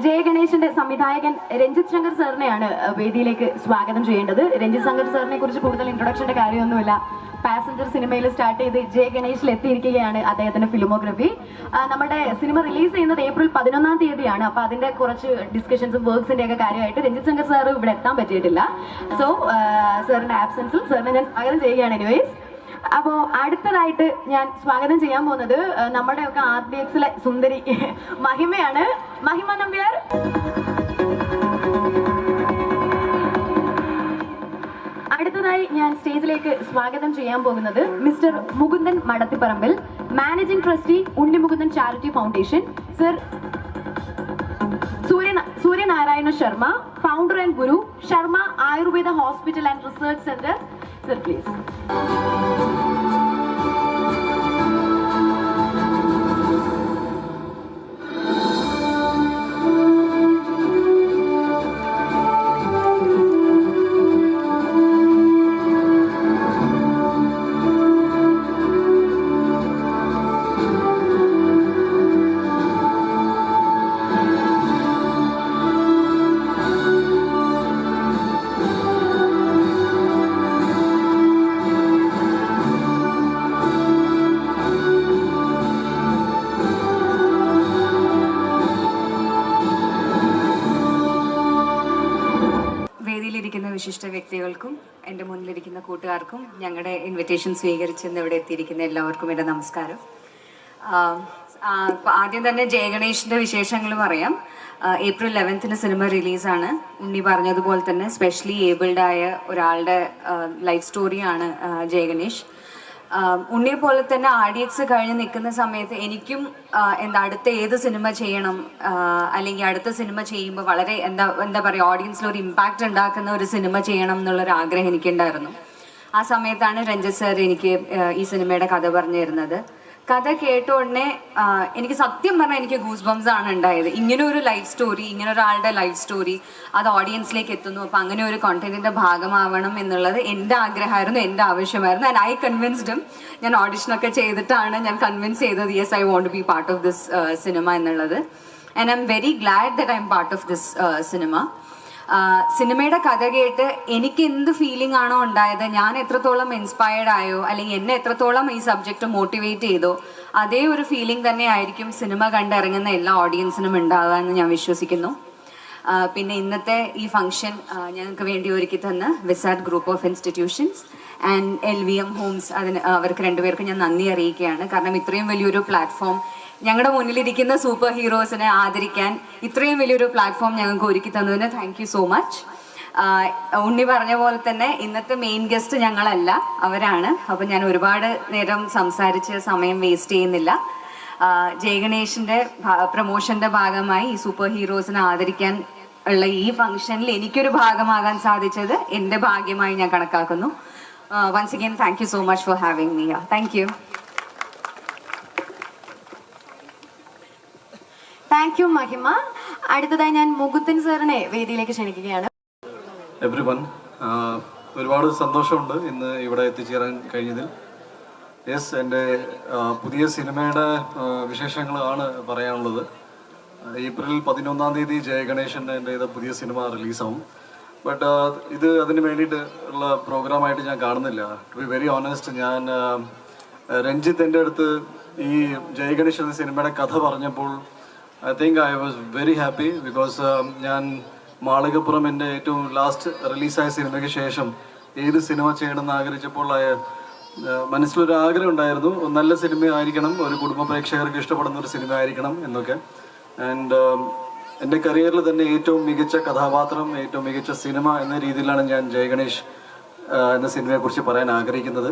ജയ ഗണേശന്റെ സംവിധായകൻ രഞ്ജിത്ത് ശങ്കർ സാറിനെയാണ് വേദിയിലേക്ക് സ്വാഗതം ചെയ്യേണ്ടത്. രഞ്ജിത്ത് ശങ്കർ സാറിനെ കുറിച്ച് കൂടുതൽ ഇൻട്രൊഡക്ഷന്റെ കാര്യമൊന്നുമില്ല. പാസഞ്ചർ സിനിമയിൽ സ്റ്റാർട്ട് ചെയ്ത് ജയ ഗണേഷിൽ എത്തിയിരിക്കുകയാണ് അദ്ദേഹത്തിന്റെ ഫിലിമോഗ്രഫി. നമ്മുടെ സിനിമ റിലീസ് ചെയ്യുന്നത് ഏപ്രിൽ 11-ാം തീയതിയാണ്. അപ്പൊ അതിന്റെ കുറച്ച് ഡിസ്കഷൻസും വർക്ക്സിന്റെ ഒക്കെ കാര്യമായിട്ട് രഞ്ജിത്ത് ശങ്കർ സാർ ഇവിടെ എത്താൻ പറ്റിയിട്ടില്ല. സോ സാറിന്റെ ആബ്സെൻസിൽ സാറിനെ ഞാൻ സ്വാഗതം ചെയ്യുകയാണ്. എനിവേസ്, അപ്പോ അടുത്തതായിട്ട് ഞാൻ സ്വാഗതം ചെയ്യാൻ പോകുന്നത് നമ്മുടെ ഒക്കെ ആർഡിഎക്സിലെ സുന്ദരി മഹിമയാണ്. മഹിമ നമ്പ്യാർ. അടുത്തതായി ഞാൻ സ്റ്റേജിലേക്ക് സ്വാഗതം ചെയ്യാൻ പോകുന്നത് mister Mukundan Madathipparambil, managing trustee Unnimukundan charity foundation. Sir Suryanarayana Sharma, founder and guru, Sharma Ayurveda hospital and research centre. Sir please. വേദിയിലിരിക്കുന്ന വിശിഷ്ട വ്യക്തികൾക്കും എൻ്റെ മുന്നിലിരിക്കുന്ന കൂട്ടുകാർക്കും ഞങ്ങളുടെ ഇൻവിറ്റേഷൻ സ്വീകരിച്ചെന്ന് ഇവിടെ എത്തിയിരിക്കുന്ന എല്ലാവർക്കും എൻ്റെ നമസ്കാരം. ആദ്യം തന്നെ ജയഗണേഷിൻ്റെ വിശേഷങ്ങൾ പറയാം. April 11-ന് cinema റിലീസാണ്. ഉണ്ണി പറഞ്ഞതുപോലെ തന്നെ സ്പെഷ്യലി ഏബിൾഡ് ആയ ഒരാളുടെ ലൈഫ് സ്റ്റോറിയാണ് ജയഗണേഷ്. ഉണ്ണിയെ പോലെ തന്നെ ആർഡിഎക്സ് കഴിഞ്ഞ് നിൽക്കുന്ന സമയത്ത് എനിക്കും അടുത്ത ഏത് സിനിമ ചെയ്യണം, അല്ലെങ്കിൽ അടുത്ത സിനിമ ചെയ്യുമ്പോൾ വളരെ എന്താ പറയുക, ഓഡിയൻസിൽ ഒരു ഇമ്പാക്റ്റ് ഉണ്ടാക്കുന്ന ഒരു സിനിമ ചെയ്യണം എന്നുള്ളൊരു ആഗ്രഹം എനിക്കുണ്ടായിരുന്നു. ആ സമയത്താണ് രഞ്ജിത്ത് സാർ എനിക്ക് ഈ സിനിമയുടെ കഥ പറഞ്ഞു തരുന്നത്. കഥ കേട്ട ഉടനെ എനിക്ക് സത്യം പറഞ്ഞാൽ എനിക്ക് ഗൂസ് ബംസ് ആണ് ഉണ്ടായത്. ഇങ്ങനെ ഒരു ലൈഫ് സ്റ്റോറി, ഇങ്ങനെ ഒരാളുടെ ലൈഫ് സ്റ്റോറി അത് ഓഡിയൻസിലേക്ക് എത്തുന്നു. അപ്പം അങ്ങനെ ഒരു കോണ്ടന്റിന്റെ ഭാഗമാവണം എന്നുള്ളത് എൻ്റെ ആഗ്രഹമായിരുന്നു, എൻ്റെ ആവശ്യമായിരുന്നു. And I convinced him. ഞാൻ ഓഡിഷനൊക്കെ ചെയ്തിട്ടാണ് ഞാൻ കൺവിൻസ് ചെയ്തത് yes I want to be part of this cinema എന്നുള്ളത്. And I am very glad that I am part of this cinema. സിനിമയുടെ കഥ കേട്ട് എനിക്ക് എന്ത് ഫീലിംഗ് ആണോ ഉണ്ടായത്, ഞാൻ എത്രത്തോളം ഇൻസ്പയർഡ് ആയോ അല്ലെങ്കിൽ എന്നെ എത്രത്തോളം ഈ സബ്ജക്റ്റ് മോട്ടിവേറ്റ് ചെയ്തോ, അതേ ഒരു ഫീലിംഗ് തന്നെ ആയിരിക്കും സിനിമ കണ്ടിറങ്ങുന്ന എല്ലാ ഓഡിയൻസിനും ഉണ്ടാകുക എന്ന് ഞാൻ വിശ്വസിക്കുന്നു. പിന്നെ ഇന്നത്തെ ഈ ഫംഗ്ഷൻ ഞങ്ങൾക്ക് വേണ്ടി ഒരുക്കി തന്ന VISAT group of institutions and LVM Homes, അവർക്ക് രണ്ടുപേർക്കും ഞാൻ നന്ദി അറിയിക്കുകയാണ്. കാരണം ഇത്രയും വലിയൊരു പ്ലാറ്റ്ഫോം, ഞങ്ങളുടെ മുന്നിലിരിക്കുന്ന സൂപ്പർ ഹീറോസിനെ ആദരിക്കാൻ ഇത്രയും വലിയൊരു പ്ലാറ്റ്ഫോം ഞങ്ങൾക്ക് ഒരുക്കി തന്നതിന് താങ്ക് യു സോ മച്ച്. ഉണ്ണി പറഞ്ഞ പോലെ തന്നെ ഇന്നത്തെ മെയിൻ ഗസ്റ്റ് ഞങ്ങളല്ല, അവരാണ്. അപ്പം ഞാൻ ഒരുപാട് നേരം സംസാരിച്ച് സമയം വേസ്റ്റ് ചെയ്യുന്നില്ല. ജയഗണേഷിൻ്റെ പ്രൊമോഷൻ്റെ ഭാഗമായി ഈ സൂപ്പർ ഹീറോസിനെ ആദരിക്കാൻ ഉള്ള ഈ ഫംഗ്ഷനിൽ എനിക്കൊരു ഭാഗമാകാൻ സാധിച്ചത് എൻ്റെ ഭാഗ്യമായി ഞാൻ കണക്കാക്കുന്നു. Once again thank you so much for having me. Thank you. Thank you Mahima. അടുത്തതായി ഞാൻ മുകുന്ദൻ സാറിനെ വേദിയിലേക്ക് ക്ഷണിക്കുകയാണ്. എവ്രിവൺ, ഒരുപാട് സന്തോഷമുണ്ട് ഇന്ന് ഇവിടെ എത്തിച്ചേരാൻ കഴിഞ്ഞതിൽ. യെസ്, എൻ്റെ പുതിയ സിനിമയുടെ വിശേഷങ്ങളാണ് പറയാനുള്ളത്. ഏപ്രിൽ 11-ാം തീയതി ജയഗണേശൻ്റെ എൻ്റെ പുതിയ സിനിമ റിലീസാവും. ബട്ട് ഇത് അതിന് വേണ്ടിയിട്ട് ഉള്ള പ്രോഗ്രാമായിട്ട് ഞാൻ കാണുന്നില്ല. ടു ബി വെരി ഓണസ്റ്റ്, ഞാൻ രഞ്ജിത്ത് എൻ്റെ അടുത്ത് ഈ ജയഗണേശ് എന്ന സിനിമയുടെ കഥ പറഞ്ഞപ്പോൾ I think I was very happy because ഞാൻ മാളികപ്പുറം എൻ്റെ ഏറ്റവും ലാസ്റ്റ് റിലീസായ സിനിമയ്ക്ക് ശേഷം ഏത് സിനിമ ചെയ്യണമെന്ന് ആഗ്രഹിച്ചപ്പോൾ മനസ്സിലൊരു ആഗ്രഹം ഉണ്ടായിരുന്നു, നല്ല സിനിമ ആയിരിക്കണം, ഒരു കുടുംബ പ്രേക്ഷകർക്ക് ഇഷ്ടപ്പെടുന്ന ഒരു സിനിമ ആയിരിക്കണം എന്നൊക്കെ. ആൻഡ് എൻ്റെ കരിയറിൽ തന്നെ ഏറ്റവും മികച്ച കഥാപാത്രം, ഏറ്റവും മികച്ച സിനിമ എന്ന രീതിയിലാണ് ഞാൻ ജയഗണേഷ് എന്ന സിനിമയെക്കുറിച്ച് പറയാൻ ആഗ്രഹിക്കുന്നത്.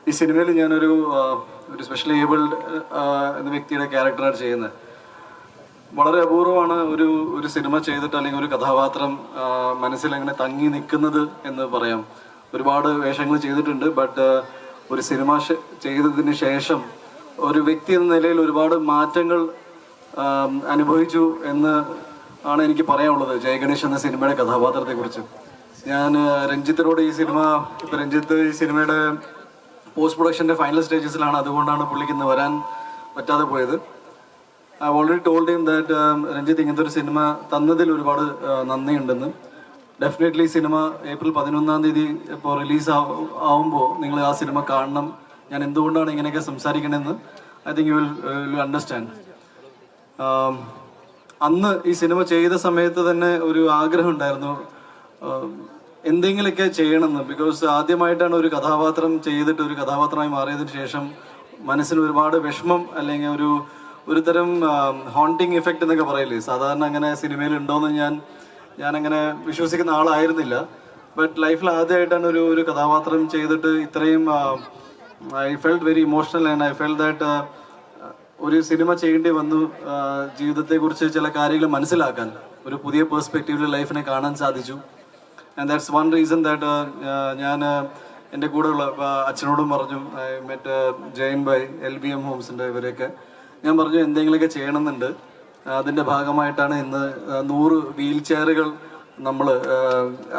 ഈ സിനിമയിൽ ഞാനൊരു സ്പെഷ്യലി ഏബിൾഡ് എന്ന വ്യക്തിയുടെ ക്യാരക്ടറാണ് ചെയ്യുന്നത്. വളരെ അപൂർവമാണ് ഒരു സിനിമ ചെയ്തിട്ട് അല്ലെങ്കിൽ ഒരു കഥാപാത്രം മനസ്സിൽ അങ്ങനെ തങ്ങി നിൽക്കുന്നത് എന്ന് പറയാം. ഒരുപാട് വേഷങ്ങൾ ചെയ്തിട്ടുണ്ട്, ബട്ട് ഒരു സിനിമ ചെയ്തതിന് ശേഷം ഒരു വ്യക്തി എന്ന നിലയിൽ ഒരുപാട് മാറ്റങ്ങൾ അനുഭവിച്ചു എന്ന് ആണ് എനിക്ക് പറയാനുള്ളത് ജയഗണേഷ് എന്ന സിനിമയുടെ കഥാപാത്രത്തെക്കുറിച്ച്. ഞാൻ രഞ്ജിത്തിനോട് രഞ്ജിത്ത് ഈ സിനിമയുടെ പോസ്റ്റ് പ്രൊഡക്ഷൻ്റെ ഫൈനൽ സ്റ്റേജസിലാണ്, അതുകൊണ്ടാണ് പുള്ളിക്ക് ഇന്ന് വരാൻ പറ്റാതെ പോയത്. I already told him that Ranjith ഇങ്ങനത്തെ ഒരു സിനിമ തന്നതിൽ ഒരുപാട് നന്ദിയുണ്ടെന്ന്. ഡെഫിനറ്റ്ലി സിനിമ ഏപ്രിൽ 11 ഇപ്പോൾ റിലീസ് ആവുമ്പോൾ നിങ്ങൾ ആ സിനിമ കാണണം. ഞാൻ എന്തുകൊണ്ടാണ് ഇങ്ങനെയൊക്കെ സംസാരിക്കണമെന്ന് I think you will understand. അന്ന് ഈ സിനിമ ചെയ്ത സമയത്ത് തന്നെ ഒരു ആഗ്രഹം ഉണ്ടായിരുന്നു എന്തെങ്കിലുമൊക്കെ ചെയ്യണമെന്ന്. ബിക്കോസ് ആദ്യമായിട്ടാണ് ഒരു കഥാപാത്രം ചെയ്തിട്ട് ഒരു കഥാപാത്രമായി മാറിയതിന് ശേഷം മനസ്സിന് ഒരുപാട് വിഷമം അല്ലെങ്കിൽ ഒരു തരം ഹോണ്ടിങ് എഫക്റ്റ് എന്നൊക്കെ പറയില്ലേ, സാധാരണ അങ്ങനെ സിനിമയിൽ ഉണ്ടോയെന്ന് ഞാൻ അങ്ങനെ വിശ്വസിക്കുന്ന ആളായിരുന്നില്ല. ബട്ട് ലൈഫിൽ ആദ്യമായിട്ടാണ് ഒരു കഥാപാത്രം ചെയ്തിട്ട് ഇത്രയും I felt very emotional and I felt that ഒരു സിനിമ ചെയ്യേണ്ടി വന്നു. ജീവിതത്തെക്കുറിച്ച് ചില കാര്യങ്ങൾ മനസ്സിലാക്കാൻ, ഒരു പുതിയ പേഴ്സ്പെക്റ്റീവിൽ ലൈഫിനെ കാണാൻ സാധിച്ചു. And that's one reason that ഞാൻ എൻ്റെ കൂടെയുള്ള അച്ഛനോടും പറഞ്ഞു, I met Jayan by LBM ഹോംസിൻ്റെ ഇവരെയൊക്കെ ഞാൻ പറഞ്ഞു എന്തെങ്കിലുമൊക്കെ ചെയ്യണമെന്നുണ്ട്. അതിൻ്റെ ഭാഗമായിട്ടാണ് ഇന്ന് 100 വീൽ ചെയറുകൾ നമ്മൾ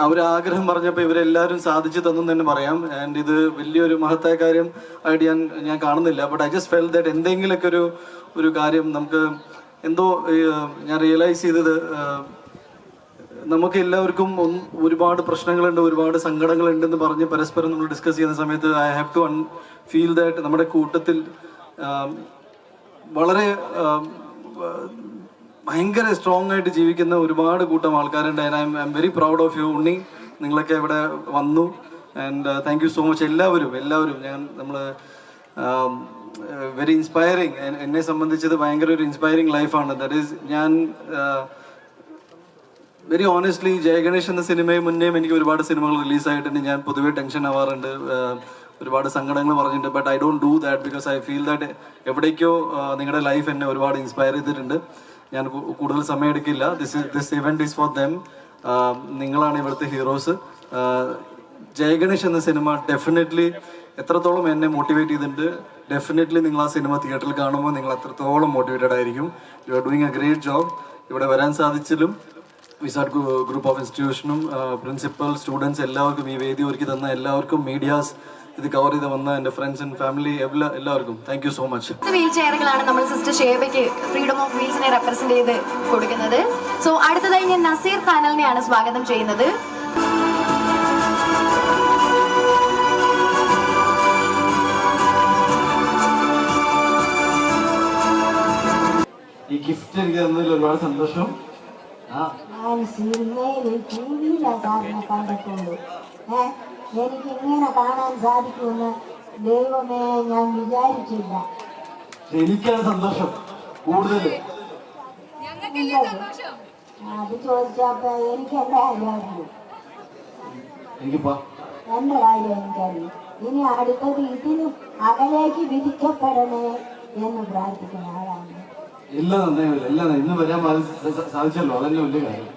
അവരാഗ്രഹം പറഞ്ഞപ്പോൾ ഇവരെല്ലാവരും സാധിച്ചു തന്നു തന്നെ പറയാം. ആൻഡ് ഇത് വലിയൊരു മഹത്തായ കാര്യം ആയിട്ട് ഞാൻ കാണുന്നില്ല. But I just felt that എന്തെങ്കിലുമൊക്കെ ഒരു കാര്യം നമുക്ക് എന്തോ ഞാൻ റിയലൈസ് ചെയ്തത് നമുക്ക് എല്ലാവർക്കും ഒരുപാട് പ്രശ്നങ്ങളുണ്ട്, ഒരുപാട് സങ്കടങ്ങളുണ്ടെന്ന് പറഞ്ഞ് പരസ്പരം നമ്മൾ ഡിസ്കസ് ചെയ്യുന്ന സമയത്ത് I have to feel that നമ്മുടെ കൂട്ടത്തിൽ വളരെ ഭയങ്കര സ്ട്രോങ് ആയിട്ട് ജീവിക്കുന്ന ഒരുപാട് കൂട്ടം ആൾക്കാരുണ്ട്. I am very proud of you Unni. നിങ്ങളൊക്കെ ഇവിടെ വന്നു and thank you so much. എല്ലാവരും നമ്മൾ വെരി ഇൻസ്പയറിങ്. എന്നെ സംബന്ധിച്ചത് ഭയങ്കര ഒരു ഇൻസ്പയറിങ് ലൈഫാണ്. ദാറ്റ് ഈസ് ഞാൻ വെരി ഓണസ്റ്റ്ലി ജയഗണേഷ് എന്ന സിനിമയും മുന്നേയും എനിക്ക് ഒരുപാട് സിനിമകൾ റിലീസായിട്ടുണ്ട്. ഞാൻ പൊതുവേ ടെൻഷൻ ആവാറുണ്ട്, ഒരുപാട് സങ്കടങ്ങൾ പറഞ്ഞിട്ടുണ്ട്. But I don't do that because I feel that എവിടേക്കോ നിങ്ങളുടെ ലൈഫ് എന്നെ ഒരുപാട് ഇൻസ്പയർ ചെയ്തിട്ടുണ്ട്. ഞാൻ കൂടുതൽ സമയം എടുക്കില്ല. This event is for them. നിങ്ങളാണ് ഇവിടുത്തെ ഹീറോസ്. ജയഗണേഷ് എന്ന സിനിമ ഡെഫിനറ്റ്ലി എത്രത്തോളം എന്നെ മോട്ടിവേറ്റ് ചെയ്തിട്ടുണ്ട്. ഡെഫിനറ്റ്ലി നിങ്ങൾ ആ സിനിമ തിയേറ്ററിൽ കാണുമ്പോൾ നിങ്ങൾ അത്രത്തോളം മോട്ടിവേറ്റഡ് ആയിരിക്കും. You are doing a great job. ഇവിടെ വരാൻ സാധിച്ചാലും വിസാർഡ് ഗ്രൂപ്പ് ഓഫ് ഇൻസ്റ്റിറ്റ്യൂഷനും പ്രിൻസിപ്പൽ സ്റ്റുഡൻസ് എല്ലാവർക്കും, ഈ വേദി ഒരുക്കി തന്ന എല്ലാവർക്കും, മീഡിയാസ് ഇത് കവർ ചെയ്ത് വന്ന എൻ്റെ ഫ്രണ്ട്സ് ആൻഡ് ഫാമിലി എല്ലാവർക്കും thank you so much. Wheel ചെയറുകളാണ് നമ്മൾ സിസ്റ്റർ ഷേബയ്ക്ക് ഫ്രീഡം ഓഫ് വീൽസിനെ റെപ്രസെന്റ് ചെയ്ത് കൊടുക്കുന്നത്. സോ അടുത്തതായി ഞാൻ നസീർ താനലിനെയാണ് സ്വാഗതം ചെയ്യുന്നത്. ഈ ഗിഫ്റ്റ് എനിക്ക് തന്നതിൽ ഒരുപാട് സന്തോഷം. ഞാൻ സിനിമയിൽ ടിവിയിലാണ് കണ്ടിട്ടുള്ളൂ. എനിക്ക് ഇങ്ങനെ കാണാൻ സാധിക്കുമെന്ന് ദൈവമേ ഞാൻ വിചാരിച്ചില്ല. എനിക്കാണ് സന്തോഷം കൂടുതൽ. അത് ചോദിച്ചപ്പോ എനിക്ക് എന്റെ കാര്യം അറിയും, എനിക്കിപ്പോ എന്റെ കാര്യം എനിക്കറിയും. ഇനി അടുത്തത് ഇതിനും അകലേക്ക് വിധിക്കപ്പെടണേ എന്ന് പ്രാർത്ഥിക്കുന്ന ആളാണ്. എല്ലാം നന്നായില്ല, എല്ലാം ഇന്ന് വരാൻ സാധിച്ചല്ലോ, അതന്നെ വലിയ കാര്യം.